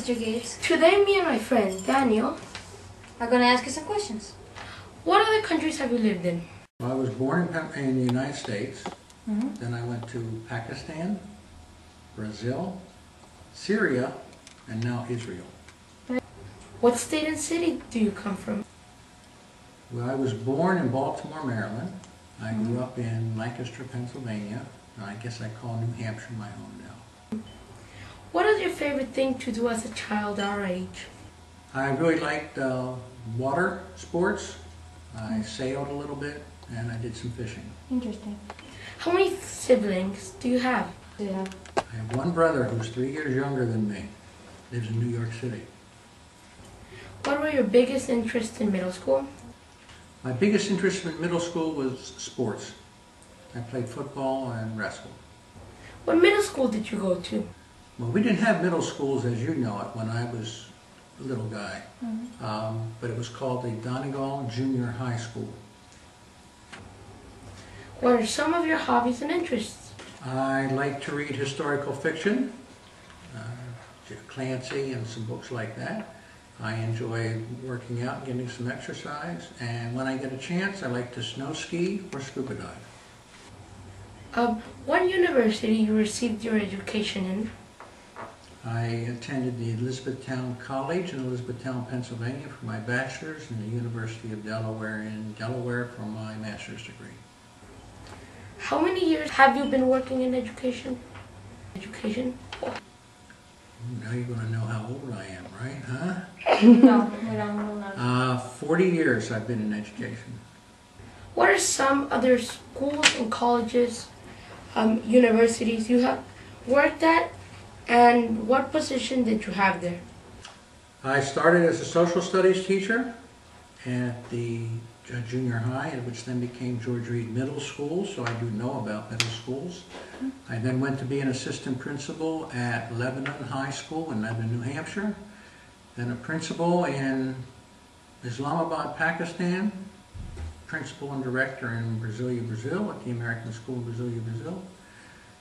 Mr. Gates. Today, me and my friend Daniel are going to ask you some questions. What other countries have you lived in? Well, I was born in the United States. Then I went to Pakistan, Brazil, Syria, and now Israel. What state and city do you come from? Well, I was born in Baltimore, Maryland. I grew up in Lancaster, Pennsylvania. And I guess I call New Hampshire my home now. What is your favorite thing to do as a child our age? I really liked water sports. I sailed a little bit, and I did some fishing. Interesting. How many siblings do you have? Yeah. I have one brother who's 3 years younger than me. Lives in New York City. What were your biggest interests in middle school? My biggest interest in middle school was sports. I played football and wrestled. What middle school did you go to? Well, we didn't have middle schools as you know it when I was a little guy. But it was called the Donegal Junior High School. What are some of your hobbies and interests? I like to read historical fiction, Clancy and some books like that. I enjoy working out and getting some exercise, and when I get a chance, I like to snow ski or scuba dive. What university you received your education in? I attended the Elizabethtown College in Elizabethtown, Pennsylvania for my bachelor's, and the University of Delaware in Delaware for my master's degree. How many years have you been working in education? Now you're going to know how old I am, right? Huh? No, we don't know. 40 years I've been in education. What are some other schools and colleges, universities you have worked at, and what position did you have there? I started as a social studies teacher at the junior high, which then became George Reed Middle School, so I do know about middle schools. I then went to be an assistant principal at Lebanon High School in Lebanon, New Hampshire, then a principal in Islamabad, Pakistan, principal and director in Brasilia, Brazil, at the American School of Brasilia, Brazil,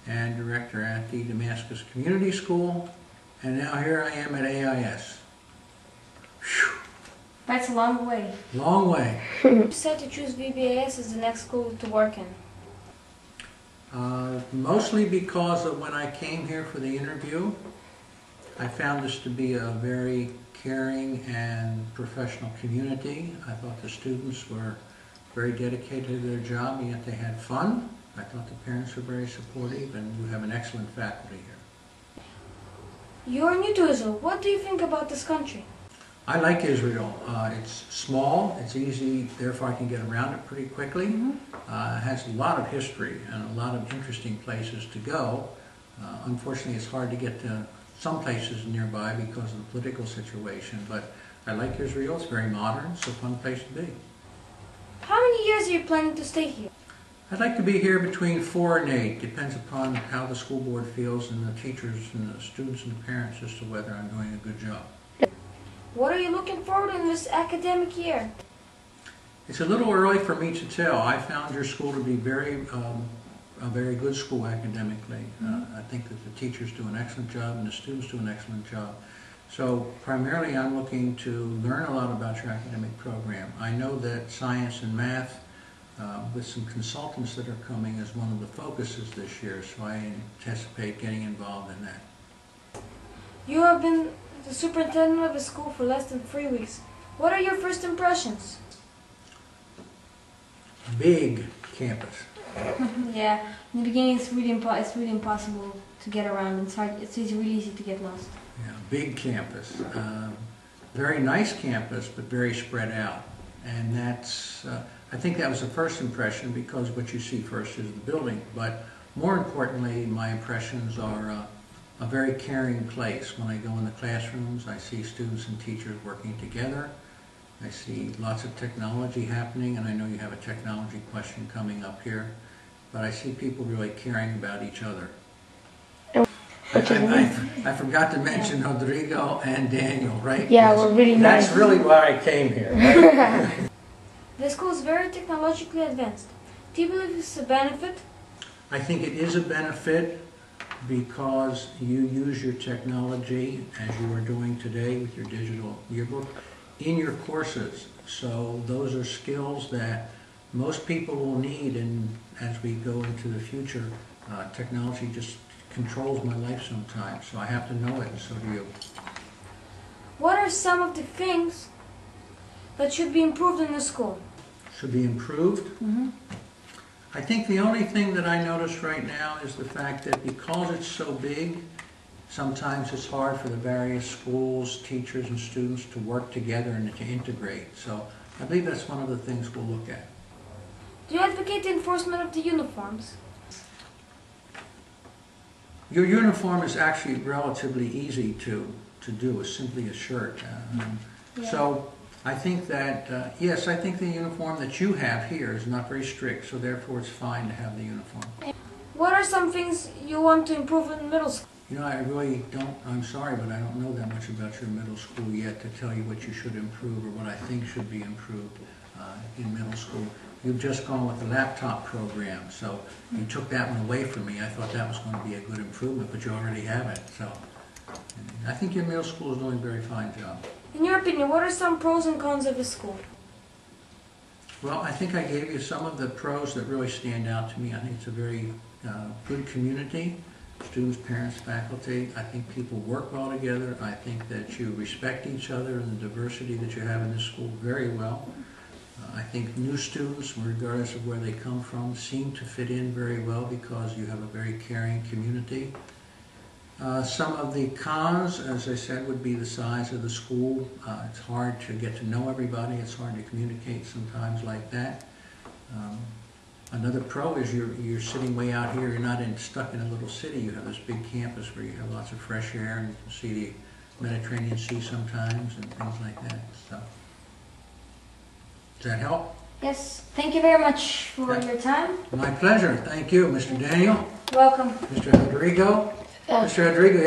and director at the Damascus Community School, and now here I am at AIS. Whew. That's a long way. Long way. You said to choose VBAS as the next school to work in. Mostly because of when I came here for the interview, I found this to be a very caring and professional community. I thought the students were very dedicated to their job, and yet they had fun. I thought the parents were very supportive, and you have an excellent faculty here. You're new to Israel. What do you think about this country? I like Israel. It's small, it's easy, therefore I can get around it pretty quickly. It has a lot of history and a lot of interesting places to go. Unfortunately, it's hard to get to some places nearby because of the political situation, but I like Israel. It's very modern. It's a fun place to be. How many years are you planning to stay here? I'd like to be here between 4 and 8. Depends upon how the school board feels and the teachers and the students and the parents as to whether I'm doing a good job. What are you looking forward to in this academic year? It's a little early for me to tell. I found your school to be a very good school academically. I think that the teachers do an excellent job and the students do an excellent job. So primarily I'm looking to learn a lot about your academic program. I know that science and math, with some consultants that are coming, is one of the focuses this year, so I anticipate getting involved in that. You have been the superintendent of a school for less than 3 weeks. What are your first impressions? Big campus. Yeah, in the beginning it's really impossible to get around. It's really easy to get lost. Yeah, big campus. Very nice campus, but very spread out. And that's, I think that was the first impression, because what you see first is the building. But more importantly, my impressions are a very caring place. When I go in the classrooms, I see students and teachers working together. I see lots of technology happening, and I know you have a technology question coming up here, but I see people really caring about each other. I forgot to mention Rodrigo and Daniel, right? Yeah, we're really nice. That's really why I came here. Right? The school is very technologically advanced. Do you believe it's a benefit? I think it is a benefit. because you use your technology, as you are doing today with your digital yearbook, in your courses. So those are skills that most people will need, and as we go into the future, technology just controls my life sometimes, so I have to know it, and so do you. What are some of the things that should be improved in the school? Should be improved? I think the only thing that I notice right now is the fact that because it's so big, sometimes it's hard for the various schools, teachers, and students to work together and to integrate. So I believe that's one of the things we'll look at. Do you advocate the enforcement of the uniforms? Your uniform is actually relatively easy to do. It's simply a shirt. So I think that, yes, I think the uniform that you have here is not very strict, so therefore it's fine to have the uniform. What are some things you want to improve in middle school? You know, I really don't, I'm sorry, but I don't know that much about your middle school yet to tell you what you should improve or what I think should be improved in middle school. You've just gone with the laptop program, so you took that one away from me. I thought that was going to be a good improvement, but you already have it. So I think your middle school is doing a very fine job. In your opinion, what are some pros and cons of a school? Well, I think I gave you some of the pros that really stand out to me. I think it's a very good community, students, parents, faculty. I think people work well together. I think that you respect each other and the diversity that you have in this school very well. I think new students, regardless of where they come from, seem to fit in very well because you have a very caring community. Some of the cons, as I said, would be the size of the school. It's hard to get to know everybody. It's hard to communicate sometimes like that. Another pro is you're sitting way out here. You're not stuck in a little city. You have this big campus where you have lots of fresh air and you can see the Mediterranean Sea sometimes and things like that. So, does that help? Yes, thank you very much for your time. My pleasure. Thank you, Mr. Daniel, Welcome. Mr. Rodrigo. Mr. Rodrigo.